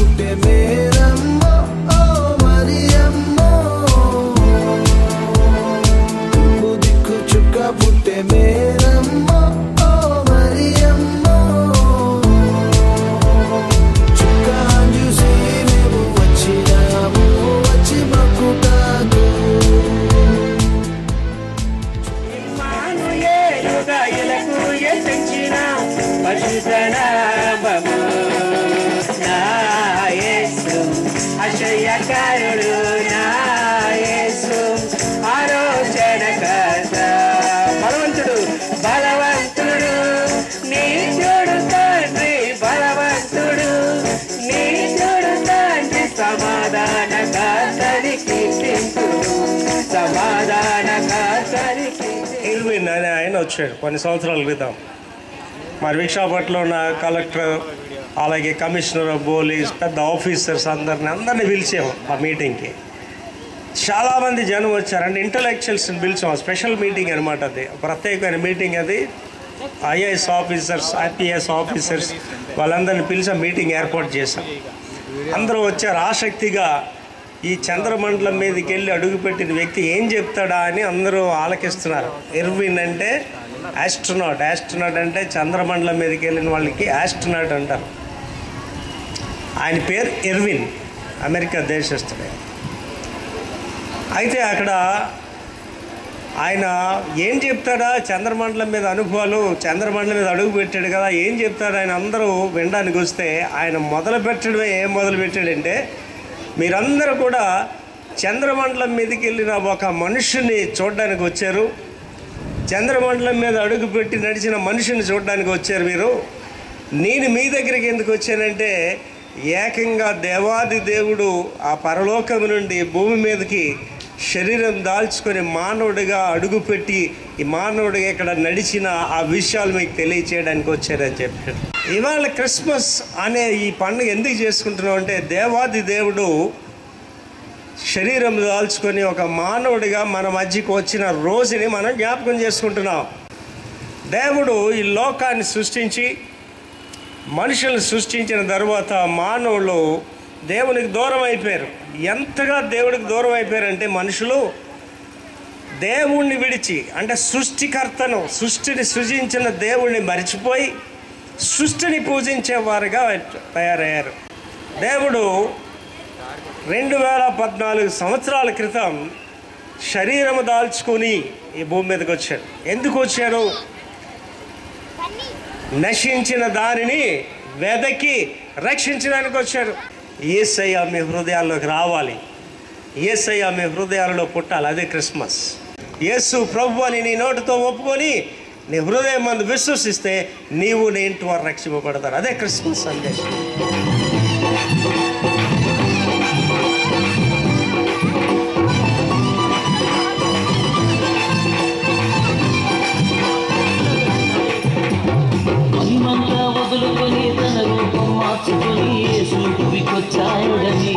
పుట్టే మేరమ్మ ఓ మరియమ్మ దిక్కు దిక్కు చుక్క పుట్టే మేరమ్మ ఓ మరియమ్మ చుక్కాను చూసి మేము వచ్చినాము వచ్చి మొక్కుతాకు అశయకారుడు నా యేసు ఆలోచనకర్త బలవంతుడు బలవంతుడు నీచుడు తండ్రి బలవంతుడు నీచుడు తండ్రి సమాధానకర్తని కీర్తింతుడు సమాధానకర్తనికి. ఇర్విన్ అనే ఆయన వచ్చాడు కొన్ని సంవత్సరాల క్రితం. మరి విశాఖపట్నంలో ఉన్న కలెక్టర్ అలాగే కమిషనర్ ఆఫ్ పోలీస్ పెద్ద ఆఫీసర్స్ అందరినీ పిలిచాము ఆ మీటింగ్కి. చాలామంది జనం వచ్చారు. అంటే ఇంటలెక్చువల్స్ని పిలిచాం. స్పెషల్ మీటింగ్ అనమాట. అది ప్రత్యేకమైన మీటింగ్. అది ఐఏఎస్ ఆఫీసర్స్ ఐపీఎస్ ఆఫీసర్స్ వాళ్ళందరినీ పిలిచాం. మీటింగ్ ఏర్పాటు చేశాం. అందరూ వచ్చారు ఆసక్తిగా. ఈ చంద్రమండలం మీదకి వెళ్ళి అడుగుపెట్టిన వ్యక్తి ఏం చెప్తాడా అని అందరూ ఆలకిస్తున్నారు. ఇర్విన్ అంటే ఆస్ట్రోనాట్. ఆస్ట్రోనాట్ అంటే చంద్రమండలం మీదకి వెళ్ళిన వాళ్ళకి ఆస్ట్రోనాట్ అంటారు. ఆయన పేరు ఇర్విన్, అమెరికా దేశస్థుడే. అయితే అక్కడ ఆయన ఏం చెప్తాడా చంద్రమండలం మీద అనుభవాలు, చంద్రమండలం మీద అడుగు పెట్టాడు కదా, ఏం చెప్తాడు ఆయన అందరూ వినడానికి వస్తే ఆయన మొదలు పెట్టడమే ఏం మొదలు పెట్టాడంటే, మీరందరూ కూడా చంద్రమండలం మీదకి వెళ్ళిన ఒక మనుషుని చూడడానికి వచ్చారు, చంద్రమండలం మీద అడుగుపెట్టి నడిచిన మనిషిని చూడడానికి వచ్చారు మీరు. నేను మీ దగ్గరికి ఎందుకు వచ్చానంటే, ఏకంగా దేవాది దేవుడు ఆ పరలోకం నుండి భూమి మీదకి శరీరం దాల్చుకొని మానవుడిగా అడుగుపెట్టి ఈ మానవుడిగా ఇక్కడ నడిచిన ఆ విషయాలు మీకు తెలియచేయడానికి వచ్చారని చెప్పాడు. ఇవాళ క్రిస్మస్ అనే ఈ పండుగ ఎందుకు చేసుకుంటున్నాం అంటే, దేవాది దేవుడు శరీరం దాల్చుకొని ఒక మానవుడిగా మన మధ్యకు వచ్చిన రోజుని మనం జ్ఞాపకం చేసుకుంటున్నాం. దేవుడు ఈ లోకాన్ని సృష్టించి మనుషులను సృష్టించిన తర్వాత మానవులు దేవునికి దూరం అయిపోయారు. ఎంతగా దేవుడికి దూరం అయిపోయారంటే, మనుషులు దేవుణ్ణి విడిచి, అంటే సృష్టికర్తను, సృష్టిని సృజించిన దేవుణ్ణి మరిచిపోయి సృష్టిని పూజించేవారుగా తయారయ్యారు. దేవుడు 2014 సంవత్సరాల క్రితం శరీరము దాల్చుకొని ఈ భూమి మీదకి వచ్చాడు. ఎందుకు వచ్చాడు? నశించిన దానిని వెదకి రక్షించడానికి వచ్చాడు. యేసయ్య మీ హృదయాల్లోకి రావాలి, యేసయ్య మీ హృదయాలలో పుట్టాలి. అదే క్రిస్మస్. యేసు ప్రభు అని నీ నోటితో ఒప్పుకొని నీ హృదయం మందు విశ్వసిస్తే నీవు నీ ఇంటి వారు రక్షింపబడతారు. అదే క్రిస్మస్ సందేశం. వదులుకొని తన రూపం మార్చుకొని యేసు భూమికొచ్చాడని